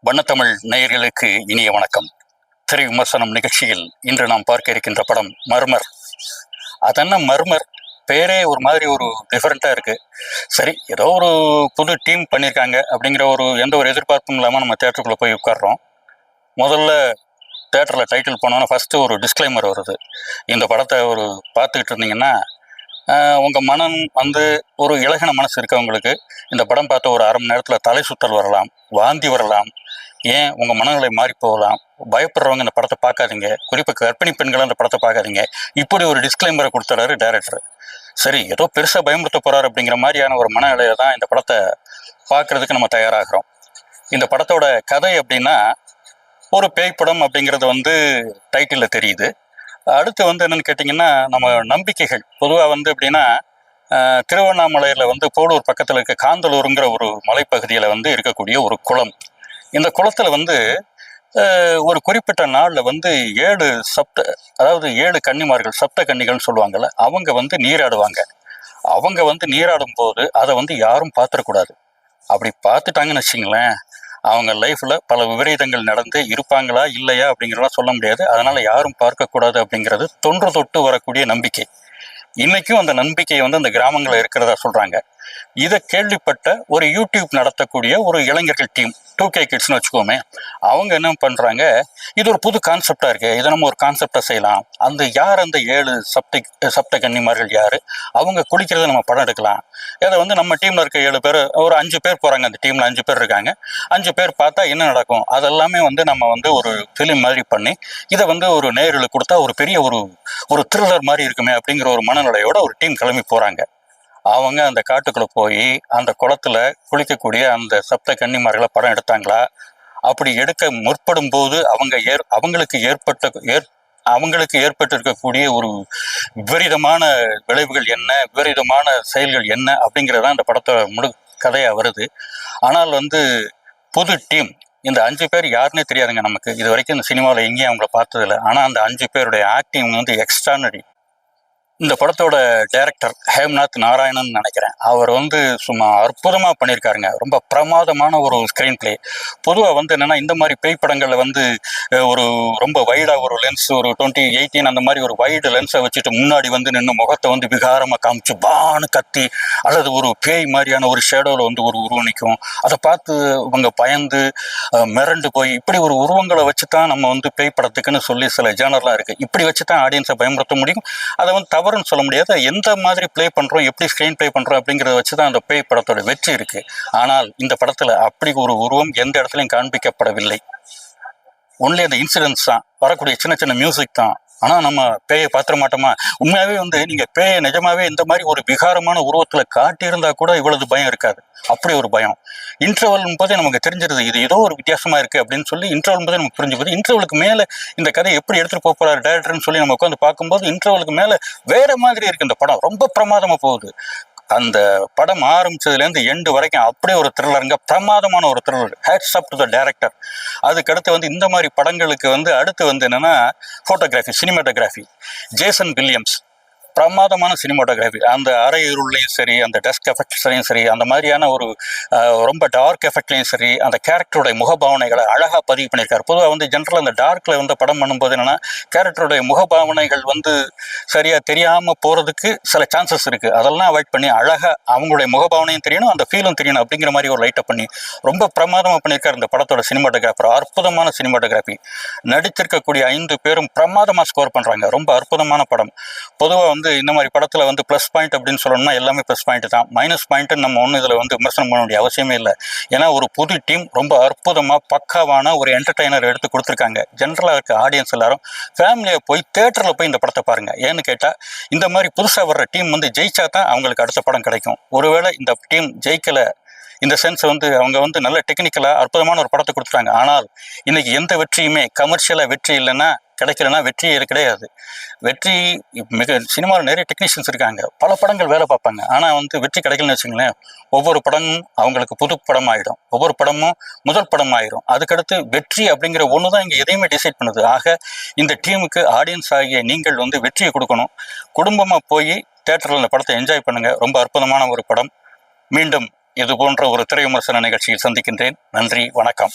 வண்ணத்தமிழ் நேயர்களுக்கு இனிய வணக்கம். திரை விமர்சனம் நிகழ்ச்சியில் இன்று நாம் பார்க்க இருக்கின்ற படம் மர்மர். அதென்ன மர்மர், பேரே ஒரு மாதிரி ஒரு டிஃப்ரெண்ட்டாக இருக்குது. சரி, ஏதோ ஒரு புது டீம் பண்ணியிருக்காங்க அப்படிங்கிற எந்த ஒரு எதிர்பார்ப்பும் இல்லாமல் நம்ம தேட்டருக்குள்ளே போய் உட்கார்றோம். முதல்ல தேட்டரில் டைட்டில் போனோன்னா ஃபஸ்ட்டு ஒரு டிஸ்க்ளைமர் வருது. இந்த படத்தை பார்த்துக்கிட்டு இருந்தீங்கன்னா உங்கள் மனம் ஒரு இலகின மனசு இருக்கவங்களுக்கு இந்த படம் பார்த்த ஒரு அரை மணி நேரத்தில் தலை சுற்றல் வரலாம், வாந்தி வரலாம், ஏன் உங்கள் மனநிலை மாறி போகலாம். பயப்படுறவங்க இந்த படத்தை பார்க்காதீங்க, குறிப்பாக கர்ப்பிணி பெண்களை அந்த படத்தை பார்க்காதீங்க, இப்படி ஒரு டிஸ்க்ளைமரை கொடுத்துறாரு டைரக்டர். சரி, ஏதோ பெருசாக பயமுறுத்த போகிறார் அப்படிங்கிற மாதிரியான ஒரு மனநிலையை தான் இந்த படத்தை பார்க்குறதுக்கு நம்ம தயாராகிறோம். இந்த படத்தோட கதை அப்படின்னா ஒரு பேய் படம் அப்படிங்கிறது டைட்டிலில் தெரியுது. அடுத்து என்னென்னு கேட்டிங்கன்னா, நம்ம நம்பிக்கைகள் பொதுவாக எப்படின்னா திருவண்ணாமலையில் போலூர் பக்கத்தில் இருக்க காந்தலூருங்கிற ஒரு மலைப்பகுதியில் இருக்கக்கூடிய ஒரு குளம். இந்த குளத்தில் ஒரு குறிப்பிட்ட நாளில் 7 அதாவது 7 கன்னிமார்கள், சப்த கன்னிகள்னு சொல்லுவாங்கள்ல, அவங்க நீராடுவாங்க. அவங்க நீராடும் போது அதை யாரும் பார்த்துடக்கூடாது. அப்படி பார்த்துட்டாங்கன்னு வச்சிங்களேன், அவங்க லைஃப்பில் பல விபரீதங்கள் நடந்து இருப்பாங்களா இல்லையா அப்படிங்கிறதெல்லாம் சொல்ல முடியாது. அதனால் யாரும் பார்க்கக்கூடாது அப்படிங்கிறது தொன்று தொட்டு வரக்கூடிய நம்பிக்கை. இன்றைக்கும் அந்த நம்பிக்கை அந்த கிராமங்களில் இருக்கிறதா சொல்கிறாங்க. இதை கேள்விப்பட்ட ஒரு யூடியூப் நடத்தக்கூடிய ஒரு இளைஞர்கள் டீம், 2K கிட்ஸ்னு வச்சுக்கோமே, அவங்க என்ன பண்ணுறாங்க, இது ஒரு புது கான்செப்டாக இருக்குது, இதை நம்ம ஒரு கான்செப்டாக செய்யலாம். அந்த 7 சப்த கன்னிமார்கள் யார், அவங்க குளிக்கிறத நம்ம படம் எடுக்கலாம். அதை நம்ம டீமில் இருக்க 7 பேர், ஒரு 5 பேர் போகிறாங்க, அந்த டீமில் 5 பேர் இருக்காங்க. 5 பேர் பார்த்தா என்ன நடக்கும், அதெல்லாமே நம்ம ஒரு ஃபிலிம் மாதிரி பண்ணி இதை ஒரு நேயர்களுக்கு கொடுத்தா ஒரு பெரிய ஒரு த்ரில்லர் மாதிரி இருக்குமே அப்படிங்கிற ஒரு மனநிலையோட ஒரு டீம் கிளம்பி போகிறாங்க. அவங்க அந்த காட்டுக்குள்ளே போய் அந்த குளத்துல குளிக்கக்கூடிய அந்த சப்த கன்னிமார்களை படம் எடுத்தாங்களா? அப்படி எடுக்க முற்படும் போது அவங்களுக்கு ஏற்பட்டிருக்கக்கூடிய ஒரு விபரீதமான விளைவுகள் என்ன, விபரீதமான செயல்கள் என்ன அப்படிங்கிறதான் அந்த படத்தோட கதையாக வருது. ஆனால் புது டீம், இந்த 5 பேர் யாருன்னே தெரியாதுங்க நமக்கு. இது வரைக்கும் இந்த சினிமாவில் எங்கேயும் அவங்கள பார்த்ததில்லை. ஆனால் அந்த 5 பேருடைய ஆக்டிங் எக்ஸ்ட்ரானரி. இந்த படத்தோட டைரக்டர் ஹேம்நாத் நாராயணன் நினைக்கிறேன். அவர் சும்மா அற்புதமாக பண்ணியிருக்காருங்க. ரொம்ப பிரமாதமான ஒரு ஸ்க்ரீன் பிளே. பொதுவாக என்னென்னா, இந்த மாதிரி பேய் படங்களில் ஒரு ரொம்ப வைடாக ஒரு லென்ஸ், ஒரு 2018 அந்த மாதிரி ஒரு வைடு லென்ஸை வச்சுட்டு முன்னாடி நின்று முகத்தை விகாரமாக காமிச்சு பான்னு கத்தி, அல்லது ஒரு பேய் மாதிரியான ஒரு ஷேடோவில் ஒரு உருவம் நிற்கும். அதை பார்த்து இவங்க பயந்து மிரண்டு போய், இப்படி ஒரு உருவங்களை வச்சு தான் நம்ம பேய் படத்துக்குன்னு சொல்லி சில ஜேனர்லாம் இருக்குது. இப்படி வச்சு தான் ஆடியன்ஸை பயமுறுத்த முடியும். அதை தவறுன்னு சொல்ல முடியாது. எந்த மாதிரி ப்ளே பண்ணுறோம், எப்படி ஸ்க்ரீன் ப்ளே பண்ணுறோம் அப்படிங்கிறத வச்சு தான் அந்த பேய் படத்தோட வெற்றி இருக்குது. ஆனால் இந்த படத்தில் அப்படி ஒரு உருவம் எந்த இடத்துலையும் காண்பிக்கப்படவில்லை. ஒன்லி அந்த இன்சிடென்ட்ஸ் தான், வரக்கூடிய சின்ன சின்ன மியூசிக் தான். ஆனால் நம்ம பேயை பார்த்துட மாட்டோமா? உண்மையாகவே நீங்கள் பேயை நிஜமாவே இந்த மாதிரி ஒரு விகாரமான உருவத்தில் காட்டியிருந்தா கூட இவ்வளவு பயம் இருக்காது. அப்படி ஒரு பயம். இன்டர்வல் போதே நமக்கு தெரிஞ்சிருது, இது ஏதோ ஒரு வித்தியாசமாக இருக்குது அப்படின்னு சொல்லி இன்டர்வல் போதே நமக்கு புரிஞ்சு போகுது. இன்டர்வலுக்கு மேலே இந்த கதையை எப்படி எடுத்துகிட்டு போகிறார் டைரக்டர்னு சொல்லி நம்ம உட்காந்து பார்க்கும்போது இன்டர்வலுக்கு மேலே வேறு மாதிரி இருக்குது. இந்த படம் ரொம்ப பிரமாதமாக போகுது. அந்த படம் ஆரம்பிச்சதுலேருந்து எண்டு வரைக்கும் அப்படியே ஒரு த்ரில்லருங்க, பிரமாதமான ஒரு thriller. Hats off to the director. அதுக்கடுத்து இந்த மாதிரி படங்களுக்கு அடுத்து என்னென்னா ஃபோட்டோகிராஃபி, சினிமாட்டோகிராஃபி. ஜேசன் வில்லியம்ஸ் பிரமாதமான சினிமாட்டோகிராஃபி. அந்த அரை இருள்லையும் சரி, அந்த டெஸ்க் எஃபெக்ட்ஸ்லையும் சரி, அந்த மாதிரியான ரொம்ப டார்க் எஃபெக்ட்லையும் சரி, அந்த கேரக்டருடைய முகபாவனைகளை அழகாக பதிவு பண்ணியிருக்காரு. பொதுவாக ஜென்ரலாக அந்த டார்க்கில் படம் பண்ணும்போது என்னென்னா, கேரக்டருடைய முகபாவனைகள் சரியாக தெரியாமல் போகிறதுக்கு சில சான்சஸ் இருக்குது. அதெல்லாம் அவாய்ட் பண்ணி அழகாக அவங்களுடைய முகபாவனையும் தெரியணும், அந்த ஃபீலும் தெரியணும் அப்படிங்கிற மாதிரி ஒரு லைட்டை பண்ணி ரொம்ப பிரமாதமாக பண்ணியிருக்காரு இந்த படத்தோட சினிமாட்டோகிராஃபர். அற்புதமான சினிமாட்டோகிராஃபி. நடித்திருக்கக்கூடிய 5 பேரும் பிரமாதமாக ஸ்கோர் பண்ணுறாங்க. ரொம்ப அற்புதமான படம். பொதுவாக இந்த மாதிரி படத்தில் ப்ளஸ் பாயிண்ட் அப்படின்னு சொல்லணும்னா எல்லாமே ப்ளஸ் பாயிண்ட் தான். மைனஸ் பாயிண்ட்டுன்னு நம்ம ஒன்றும் இதில் விமர்சனம் பண்ண வேண்டிய அவசியமே இல்லை. ஏன்னா ஒரு புது டீம் ரொம்ப அற்புதமாக பக்காவான ஒரு என்டர்டெய்னர் எடுத்து கொடுத்துருக்காங்க. ஜென்ரலாக இருக்க ஆடியன்ஸ் எல்லாரும் ஃபேமிலியை போய் தேட்டரில் போய் இந்த படத்தை பாருங்கள். ஏன்னு கேட்டால், இந்த மாதிரி புதுசாக வர்ற டீம் ஜெயிச்சா தான் அவங்களுக்கு அடுத்த படம் கிடைக்கும். ஒருவேளை இந்த டீம் ஜெயிக்கலை, இந்த சென்ஸ் அவங்க நல்ல டெக்னிக்கலாக அற்புதமான ஒரு படத்தை கொடுத்துட்டாங்க. ஆனால் இன்னைக்கு எந்த வெற்றியுமே கமர்ஷியலாக வெற்றி இல்லைன்னா, கிடைக்கலன்னா வெற்றி கிடையாது. வெற்றி சினிமாவில் நிறைய டெக்னீஷியன்ஸ் இருக்காங்க, பல படங்கள் வேலை பார்ப்பாங்க. ஆனால் வெற்றி கிடைக்கலன்னு வச்சுங்களேன், ஒவ்வொரு படமும் அவங்களுக்கு புது படம் ஆகிடும், ஒவ்வொரு படமும் முதல் படம் ஆகிடும். அதுக்கடுத்து வெற்றி அப்படிங்கிற ஒன்று தான் இங்கே எதையுமே டிசைட் பண்ணுது. ஆக இந்த டீமுக்கு ஆடியன்ஸ் ஆகிய நீங்கள் வெற்றியை கொடுக்கணும். குடும்பமாக போய் தேட்டரில் இந்த படத்தை என்ஜாய் பண்ணுங்கள். ரொம்ப அற்புதமான ஒரு படம். மீண்டும் இது போன்ற ஒரு திரை விமர்சன நிகழ்ச்சியில் சந்திக்கின்றேன். நன்றி, வணக்கம்.